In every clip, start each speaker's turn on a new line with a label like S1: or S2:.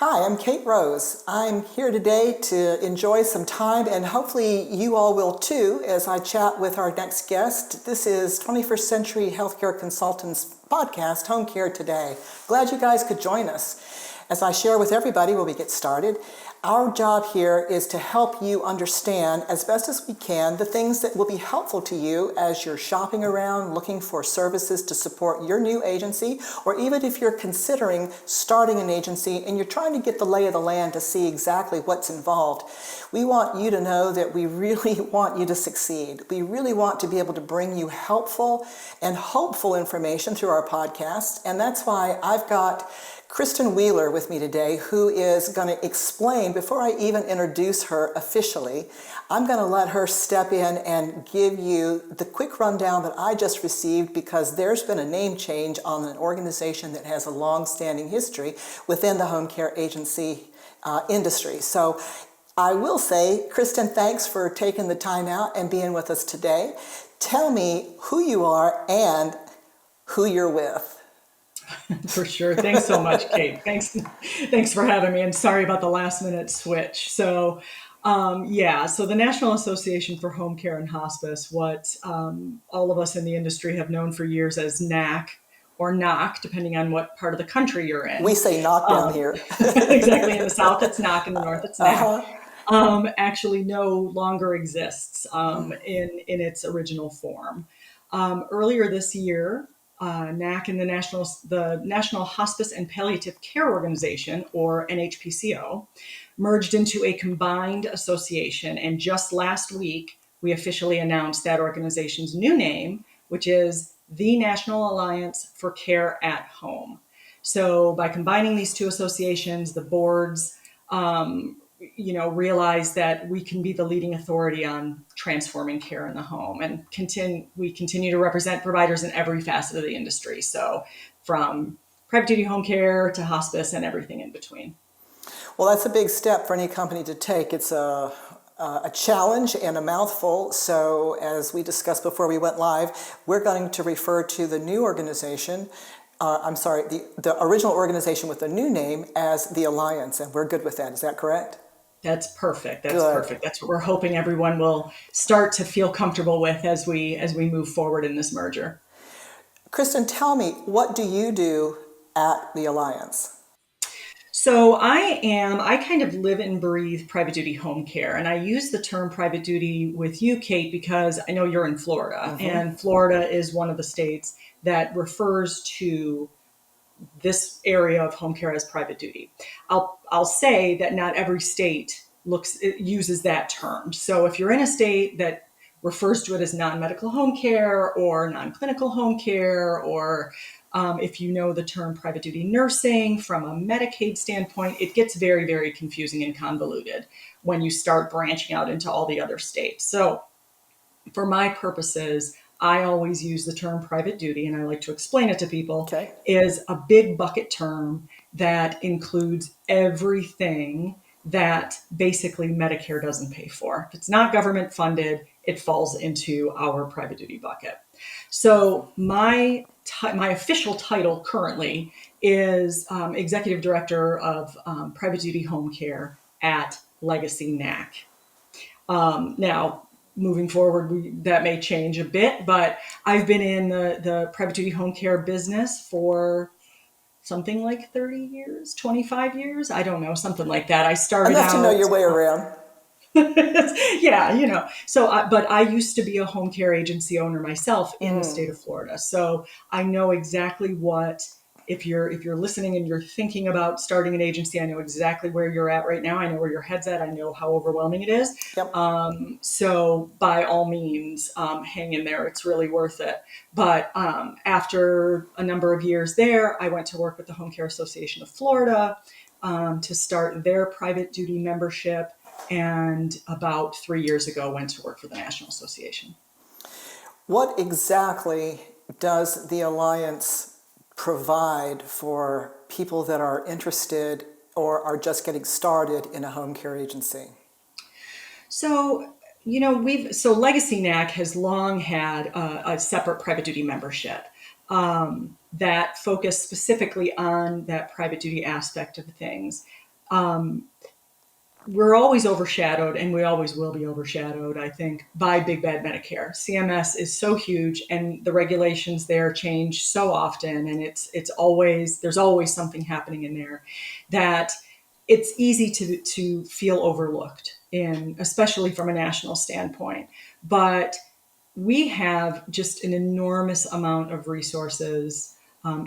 S1: Hi, I'm Kate Rose. I'm here today to enjoy some time, and hopefully you all will too, as I chat with our next guest. This is 21st Century Healthcare Consultants podcast, Home Care Today. Glad you guys could join us. As I share with everybody when we get started, our job here is to help you understand as best as we can the things that will be helpful to you as you're shopping around, looking for services to support your new agency, or even if you're considering starting an agency and you're trying to get the lay of the land to see exactly what's involved. We want you to know that we really want you to succeed. We really want to be able to bring you helpful and hopeful information through our podcast, and that's why I've got Kristen Wheeler with me today, who is going to explain, before I even introduce her officially, I'm going to let her step in and give you the quick rundown that I just received, because there's been a name change on an organization that has a long-standing history within the home care agency industry. So I will say, Kristen, thanks for taking the time out and being with us today. Tell me who you are and who you're with.
S2: For sure. Thanks so much, Kate. Thanks for having me. And sorry about the last minute switch. So the National Association for Home Care and Hospice, what all of us in the industry have known for years as NAHC or NOC, depending on what part of the country you're in.
S1: We say NOC down here.
S2: Exactly. In the South, it's NOC. In the North, it's NAHC. Actually no longer exists in its original form. Earlier this year, NAHC and the National Hospice and Palliative Care Organization, or NHPCO, merged into a combined association. And just last week, we officially announced that organization's new name, which is the National Alliance for Care at Home. So by combining these two associations, the boards realize that we can be the leading authority on transforming care in the home, and we continue to represent providers in every facet of the industry. So from private duty home care to hospice and everything in between.
S1: Well, that's a big step for any company to take. It's a challenge and a mouthful. So as we discussed before we went live, we're going to refer to the new organization, the original organization with the new name as the Alliance, and we're good with that. Is that correct?
S2: That's perfect. Perfect. That's what we're hoping everyone will start to feel comfortable with as we move forward in this merger.
S1: Kristen, tell me, what do you do at the Alliance?
S2: So I kind of live and breathe private duty home care. And I use the term private duty with you, Kate, because I know you're in Florida. Mm-hmm. And Florida is one of the states that refers to this area of home care as private duty. I'll say that not every state uses that term. So if you're in a state that refers to it as non-medical home care or non-clinical home care, or if you know the term private duty nursing from a Medicaid standpoint, it gets very, very confusing and convoluted when you start branching out into all the other states. So for my purposes, I always use the term private duty, and I like to explain it to people, is a big bucket term that includes everything that basically Medicare doesn't pay for. If it's not government funded, it falls into our private duty bucket. So my official title currently is Executive Director of Private Duty Home Care at Legacy NAHC. Now, moving forward, that may change a bit, but I've been in the private duty home care business for something like 30 years, 25 years. I don't know, something like that. I started
S1: enough to know your way around.
S2: Yeah, but I used to be a home care agency owner myself in the state of Florida. So I know exactly what, if you're listening and you're thinking about starting an agency, I know exactly where you're at right now. I know where your head's at. I know how overwhelming it is.
S1: Yep.
S2: So by all means, hang in there. It's really worth it. But after a number of years there, I went to work with the Home Care Association of Florida to start their private duty membership. And about 3 years ago, went to work for the National Association.
S1: What exactly does the Alliance provide for people that are interested or are just getting started in a home care agency?
S2: So, Legacy NAHC has long had a separate private duty membership that focused specifically on that private duty aspect of things. we're always overshadowed, and we always will be overshadowed, I think, by big bad Medicare. CMS is so huge, and the regulations there change so often, and it's always, there's always something happening in there, that it's easy to feel overlooked, in especially from a national standpoint. But we have just an enormous amount of resources,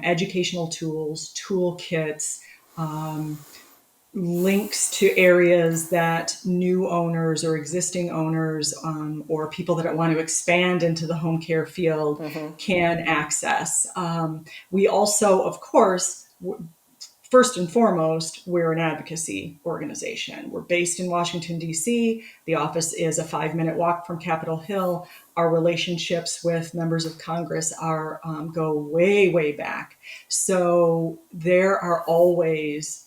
S2: educational tools, toolkits, links to areas that new owners or existing owners, or people that want to expand into the home care field can access. We also, of course, first and foremost, we're an advocacy organization. We're based in Washington, D.C. The office is a 5-minute walk from Capitol Hill. Our relationships with members of Congress are go way, way back. So there are always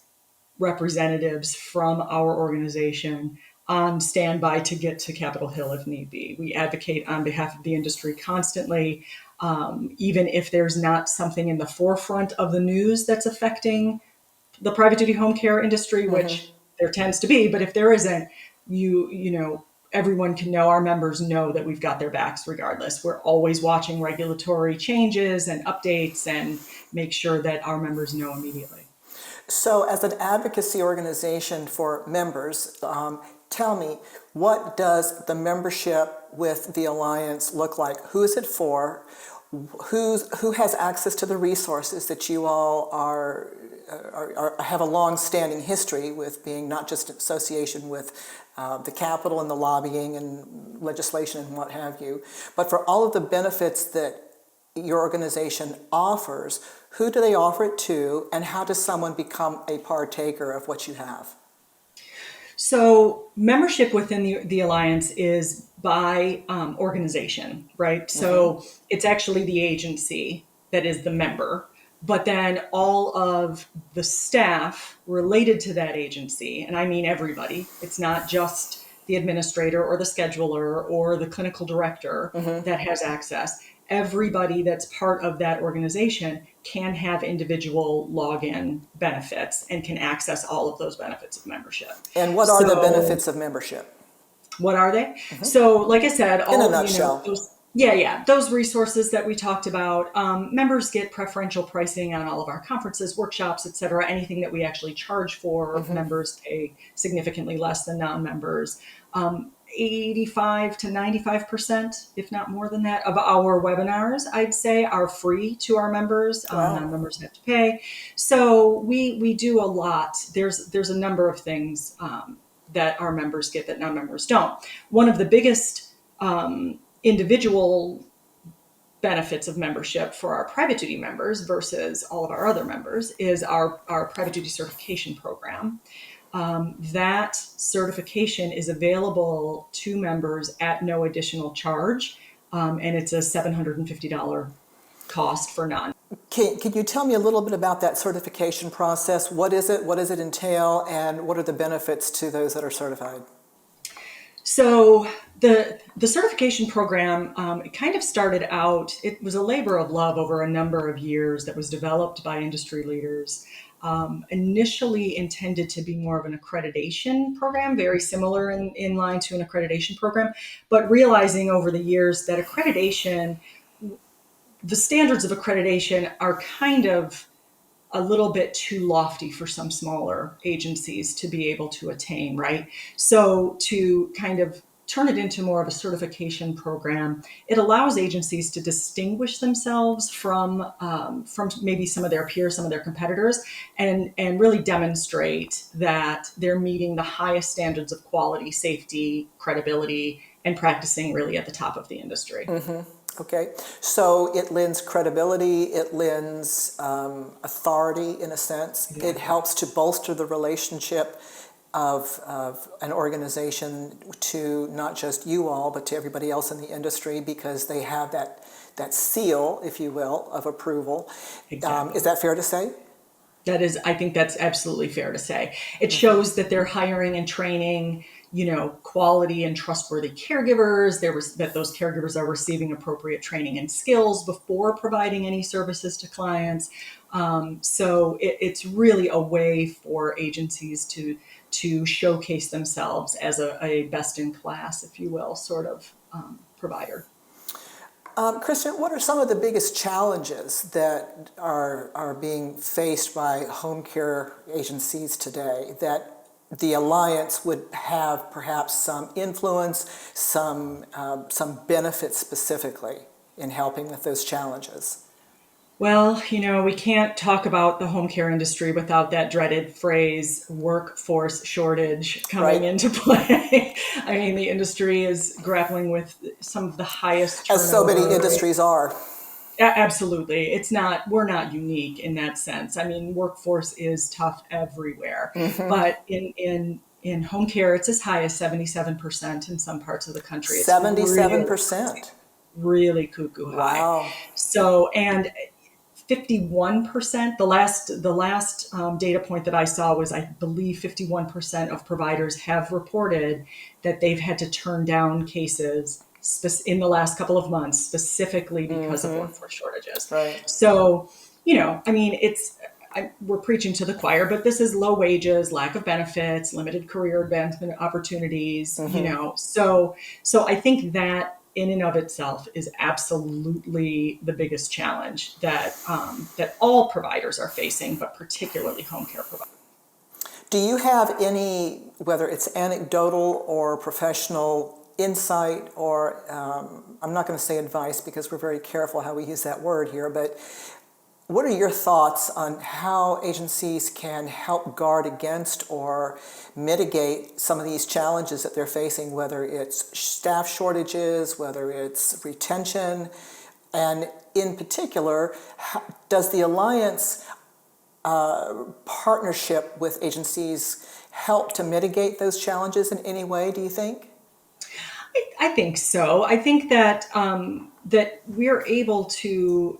S2: representatives from our organization on standby to get to Capitol Hill if need be. We advocate on behalf of the industry constantly, even if there's not something in the forefront of the news that's affecting the private duty home care industry, which there tends to be. But if there isn't, you know, everyone can know, our members know that we've got their backs regardless. We're always watching regulatory changes and updates and make sure that our members know immediately.
S1: So as an advocacy organization for members, tell me, what does the membership with the Alliance look like? Who is it for? Who has access to the resources that you all have a long-standing history with, being not just association with the Capitol and the lobbying and legislation and what have you, but for all of the benefits that your organization offers? Who do they offer it to, and how does someone become a partaker of what you have?
S2: So membership within the Alliance is by organization, right? So it's actually the agency that is the member, but then all of the staff related to that agency, and I mean everybody, it's not just the administrator or the scheduler or the clinical director that has access. Everybody that's part of that organization can have individual login benefits and can access all of those benefits of membership.
S1: And what are the benefits of membership?
S2: What are they? So, like I said, all
S1: in a nutshell.
S2: those resources that we talked about. Members get preferential pricing on all of our conferences, workshops, et cetera. Anything that we actually charge for, members pay significantly less than non-members. 85 to 95%, if not more than that, of our webinars, I'd say, are free to our members.
S1: Wow.
S2: Non-members have to pay. So we do a lot. There's a number of things that our members get that non-members don't. One of the biggest individual benefits of membership for our private duty members versus all of our other members is our private duty certification program. That certification is available to members at no additional charge, and it's a $750 cost for non.
S1: Can you tell me a little bit about that certification process? What is it? What does it entail? And what are the benefits to those that are certified?
S2: So the certification program, it kind of started out, it was a labor of love over a number of years that was developed by industry leaders. Initially intended to be more of an accreditation program, very similar in line to an accreditation program, but realizing over the years that accreditation, the standards of accreditation are kind of a little bit too lofty for some smaller agencies to be able to attain, right? So to kind of turn it into more of a certification program, it allows agencies to distinguish themselves from maybe some of their peers, some of their competitors, and really demonstrate that they're meeting the highest standards of quality, safety, credibility, and practicing really at the top of the industry.
S1: Okay, so it lends credibility, it lends authority in a sense. Yeah. It helps to bolster the relationship of an organization to not just you all, but to everybody else in the industry, because they have that seal, if you will, of approval. Exactly. Is that fair to say?
S2: That is, I think that's absolutely fair to say. It shows that they're hiring and training, quality and trustworthy caregivers. That those caregivers are receiving appropriate training and skills before providing any services to clients. So it's really a way for agencies to showcase themselves as a best in class, if you will, sort of provider.
S1: Kristen, what are some of the biggest challenges that are being faced by home care agencies today that the Alliance would have perhaps some influence, some benefit specifically in helping with those challenges?
S2: Well, we can't talk about the home care industry without that dreaded phrase, workforce shortage, coming
S1: Right?
S2: into play. I mean, the industry is grappling with some of the highest
S1: As so many
S2: turnover.
S1: industries are.
S2: Absolutely. We're not unique in that sense. I mean, workforce is tough everywhere, but in home care, it's as high as 77% in some parts of the country. It's really,
S1: 77%.
S2: really cuckoo high.
S1: Wow.
S2: So, and 51%, the last data point that I saw was, I believe 51% of providers have reported that they've had to turn down cases in the last couple of months, specifically because of workforce shortages.
S1: Right.
S2: So, I mean, we're preaching to the choir, but this is low wages, lack of benefits, limited career advancement opportunities, so I think that in and of itself is absolutely the biggest challenge that all providers are facing, but particularly home care providers.
S1: Do you have any, whether it's anecdotal or professional insight, or I'm not going to say advice because we're very careful how we use that word here, but what are your thoughts on how agencies can help guard against or mitigate some of these challenges that they're facing, whether it's staff shortages, whether it's retention, and in particular, does the Alliance partnership with agencies help to mitigate those challenges in any way, do you think?
S2: I think so. I think that that we're able to,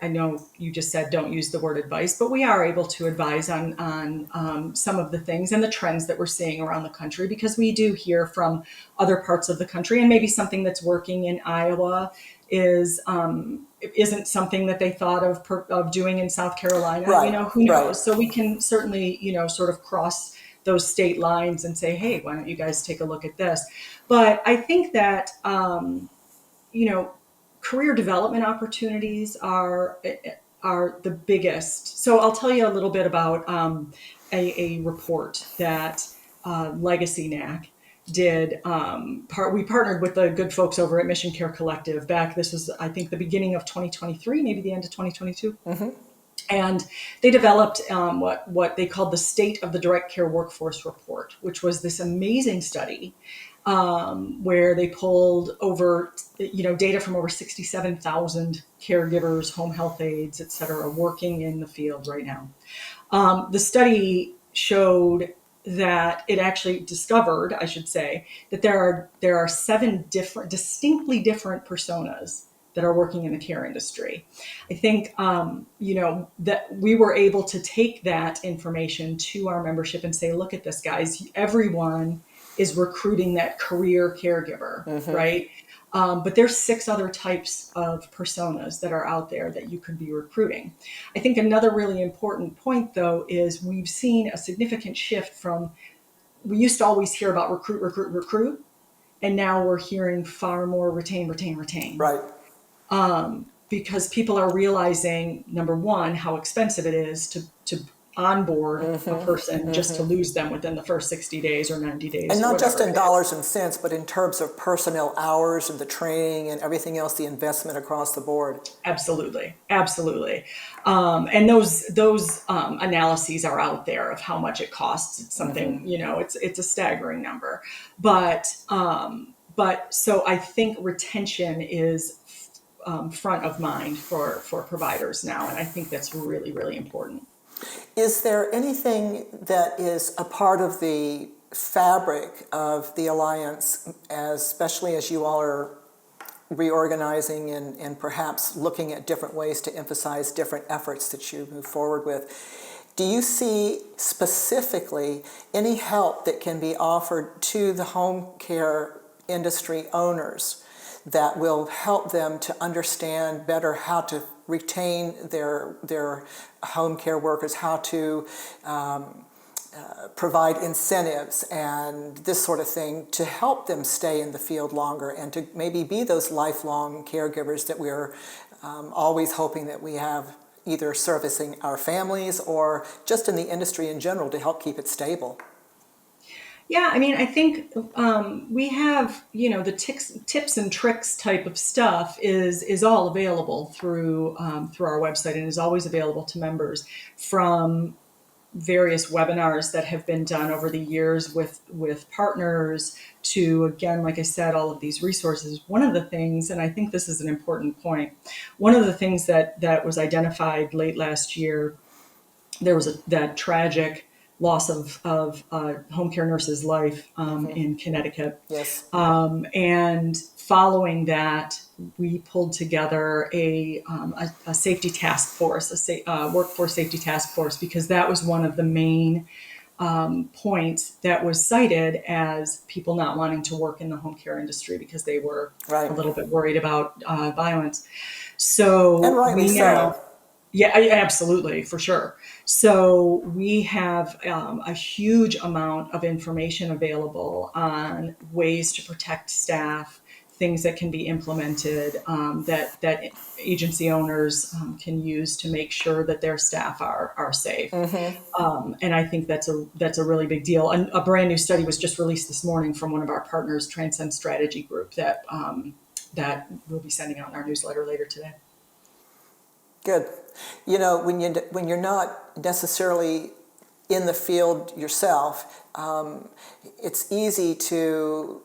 S2: I know you just said don't use the word advice, but we are able to advise on some of the things and the trends that we're seeing around the country, because we do hear from other parts of the country, and maybe something that's working in Iowa isn't something that they thought of doing in South Carolina.
S1: Right,
S2: Who knows?
S1: right.
S2: So we can certainly, sort of cross those state lines and say, hey, why don't you guys take a look at this? But I think that, career development opportunities are the biggest. So I'll tell you a little bit about a report that Legacy NAHC did. We partnered with the good folks over at Mission Care Collective back. This was, I think, the beginning of 2023, maybe the end of 2022. And they developed what they called the State of the Direct Care Workforce Report, which was this amazing study where they pulled over, data from over 67,000 caregivers, home health aides, et cetera, working in the field right now. The study showed that it actually discovered, I should say, that there are 7 distinctly different personas that are working in the care industry. I think, that we were able to take that information to our membership and say, look at this, guys, everyone is recruiting that career caregiver, right? But there's 6 other types of personas that are out there that you could be recruiting. I think another really important point, though, is we've seen a significant shift from, we used to always hear about recruit, recruit, recruit, and now we're hearing far more retain, retain, retain.
S1: Right.
S2: Because people are realizing, number one, how expensive it is to onboard a person just to lose them within the first 60 days or 90 days.
S1: And
S2: or
S1: not just
S2: whatever
S1: in dollars and cents, but in terms of personnel hours and the training and everything else, the investment across the board.
S2: Absolutely, absolutely. And those analyses are out there of how much it costs. It's something, it's a staggering number. But so I think retention is front of mind for providers now, and I think that's really, really important.
S1: Is there anything that is a part of the fabric of the Alliance, especially as you all are reorganizing and perhaps looking at different ways to emphasize different efforts that you move forward with? Do you see specifically any help that can be offered to the home care industry owners that will help them to understand better how to retain their home care workers, how to provide incentives and this sort of thing to help them stay in the field longer and to maybe be those lifelong caregivers that we're always hoping that we have, either servicing our families or just in the industry in general to help keep it stable.
S2: Yeah, I mean, I think we have, the tips and tricks type of stuff is all available through our website and is always available to members, from various webinars that have been done over the years with partners to, again, like I said, all of these resources. One of the things, and I think this is an important point, one of the things that was identified late last year, there was that tragic loss of a home care nurse's life in Connecticut.
S1: Yes.
S2: And following that, we pulled together a safety task force, a workforce safety task force, because that was one of the main points that was cited as people not wanting to work in the home care industry because they were
S1: Right.
S2: a little bit worried about violence. So
S1: And rightly
S2: we now,
S1: so.
S2: yeah, absolutely, for sure. So we have a huge amount of information available on ways to protect staff, things that can be implemented, that agency owners can use to make sure that their staff are safe. And I think that's a really big deal. And a brand new study was just released this morning from one of our partners, Transcend Strategy Group, that we'll be sending out in our newsletter later today.
S1: Good. When you're not necessarily in the field yourself, it's easy to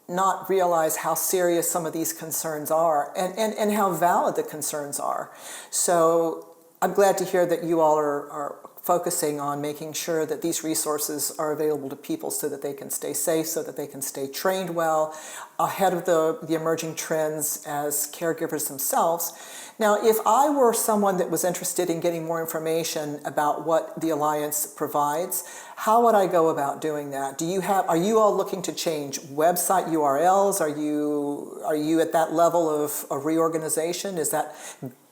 S1: not realize how serious some of these concerns are and how valid the concerns are. So I'm glad to hear that you all are focusing on making sure that these resources are available to people so that they can stay safe, so that they can stay trained well, ahead of the emerging trends as caregivers themselves. Now, if I were someone that was interested in getting more information about what the Alliance provides, how would I go about doing that? Are you all looking to change website URLs? Are you at that level of reorganization? Is that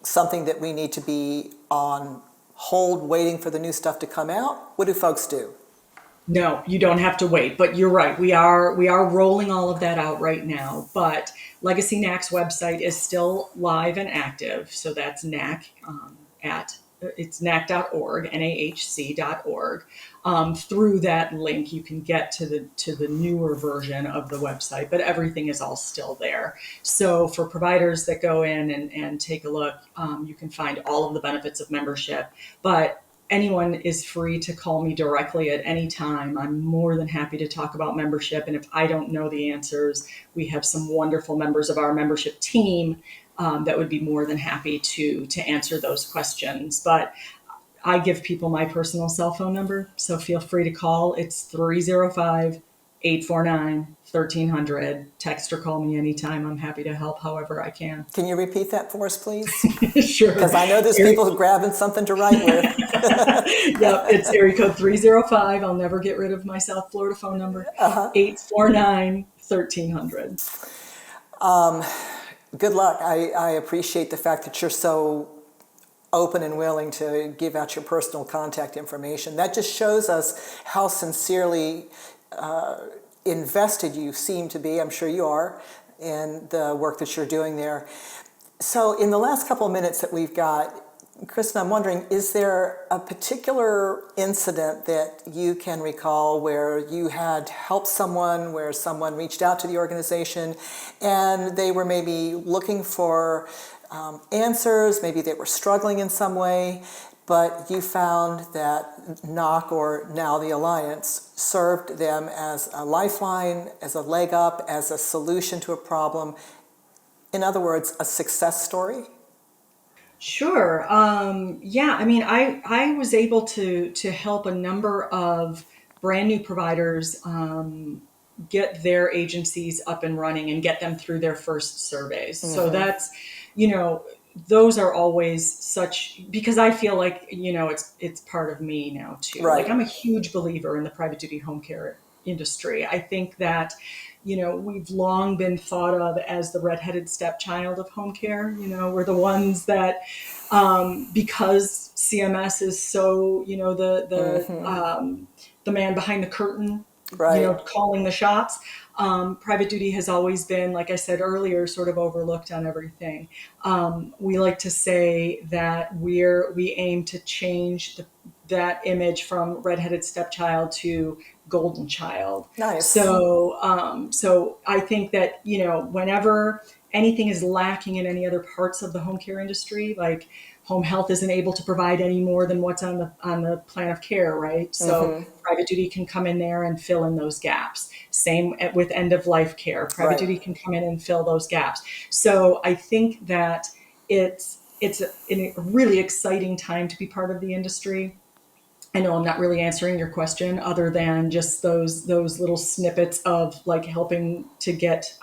S1: something that we need to be on hold waiting for the new stuff to come out? What do folks do?
S2: No, you don't have to wait, but you're right. We are rolling all of that out right now, but Legacy NAHC's website is still live and active. So that's NAHC it's NAHC.org, NAHC.org. Through that link, you can get to the newer version of the website, but everything is all still there. So for providers that go in and take a look, you can find all of the benefits of membership, but anyone is free to call me directly at any time. I'm more than happy to talk about membership. And if I don't know the answers, we have some wonderful members of our membership team that would be more than happy to answer those questions. But I give people my personal cell phone number, so feel free to call. It's 305-849-1300. Text or call me anytime. I'm happy to help however I can.
S1: Can you repeat that for us, please?
S2: Sure.
S1: Because I know there's people grabbing something to write with.
S2: Yep, it's area code 305. I'll never get rid of my South Florida phone number. 849-1300.
S1: Good luck. I appreciate the fact that you're so open and willing to give out your personal contact information. That just shows us how sincerely invested you seem to be, I'm sure you are, in the work that you're doing there. So in the last couple of minutes that we've got, Kristen, I'm wondering, is there a particular incident that you can recall where you had helped someone, where someone reached out to the organization and they were maybe looking for answers, maybe they were struggling in some way, but you found that NAHC, or now the Alliance, served them as a lifeline, as a leg up, as a solution to a problem? In other words, a success story?
S2: Sure. Yeah, I mean, I was able to help a number of brand new providers get their agencies up and running and get them through their first surveys. So that's, those are always such, because I feel like, it's part of me now too.
S1: Right.
S2: Like, I'm a huge believer in the private duty home care industry. I think that, we've long been thought of as the redheaded stepchild of home care. We're the ones that, because CMS is so, the man behind the curtain,
S1: Right.
S2: calling the shots. Private duty has always been, like I said earlier, sort of overlooked on everything. We like to say that we aim to change that image from redheaded stepchild to golden child.
S1: Nice.
S2: So I think that, whenever anything is lacking in any other parts of the home care industry, like home health isn't able to provide any more than what's on the plan of care, right? So private duty can come in there and fill in those gaps. Same with end of life care. Private
S1: Right.
S2: duty can come in and fill those gaps. So I think that it's a really exciting time to be part of the industry. I know I'm not really answering your question other than just those little snippets of like helping to get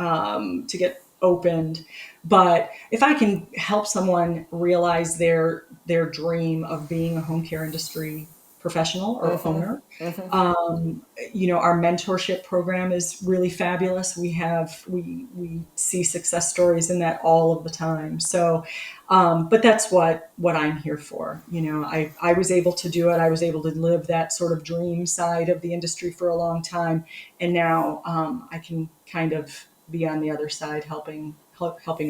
S2: opened. But if I can help someone realize their dream of being a home care industry professional or owner, our mentorship program is really fabulous. We see success stories in that all of the time. So, but that's what I'm here for. I was able to do it. I was able to live that sort of dream side of the industry for a long time, and now I can kind of be on the other side, helping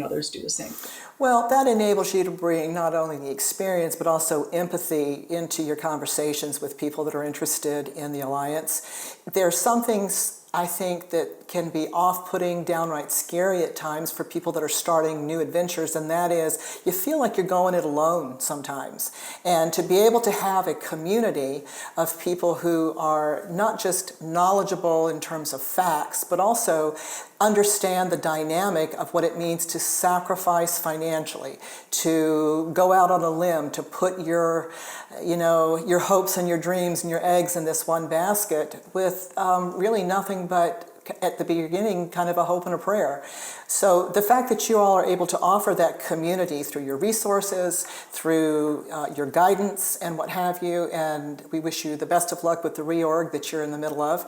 S2: others do the same.
S1: Well, that enables you to bring not only the experience, but also empathy into your conversations with people that are interested in the Alliance. There are some things I think that can be off-putting, downright scary at times for people that are starting new adventures, and that is you feel like you're going it alone sometimes. And to be able to have a community of people who are not just knowledgeable in terms of facts, but also understand the dynamic of what it means to sacrifice financially, to go out on a limb, to put your hopes and your dreams and your eggs in this one basket with really nothing but at the beginning kind of a hope and a prayer. So the fact that you all are able to offer that community through your resources, through your guidance and what have you, and we wish you the best of luck with the reorg that you're in the middle of.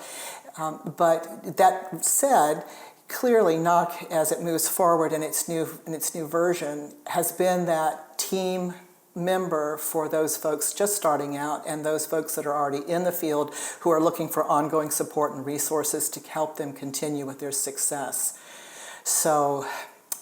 S1: But that said, clearly NAHC, as it moves forward in its new version, has been that team member for those folks just starting out and those folks that are already in the field who are looking for ongoing support and resources to help them continue with their success. So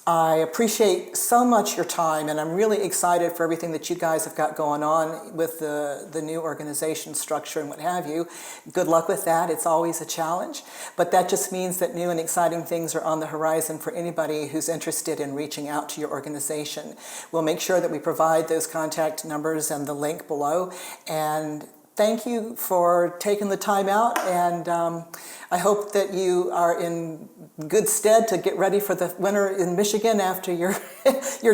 S1: I appreciate so much your time, and I'm really excited for everything that you guys have got going on with the new organization structure and what have you. Good luck with that. It's always a challenge, but that just means that new and exciting things are on the horizon for anybody who's interested in reaching out to your organization. We'll make sure that we provide those contact numbers and the link below, and thank you for taking the time out, and I hope that you are in good stead to get ready for the winter in Michigan after your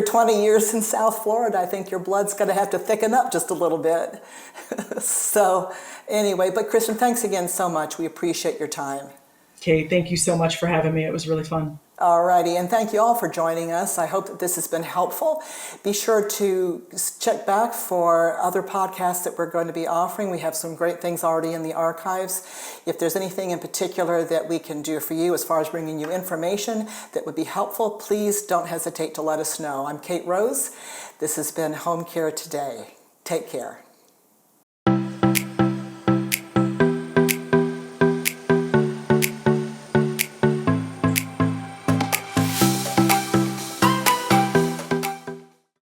S1: 20 years in South Florida. I think your blood's going to have to thicken up just a little bit. So anyway, but Kristen, thanks again so much. We appreciate your time.
S2: Kate, thank you so much for having me. It was really fun.
S1: Alrighty, and thank you all for joining us. I hope that this has been helpful. Be sure to check back for other podcasts that we're going to be offering. We have some great things already in the archives. If there's anything in particular that we can do for you as far as bringing you information that would be helpful, please don't hesitate to let us know. I'm Kate Rose. This has been Home Care Today. Take care.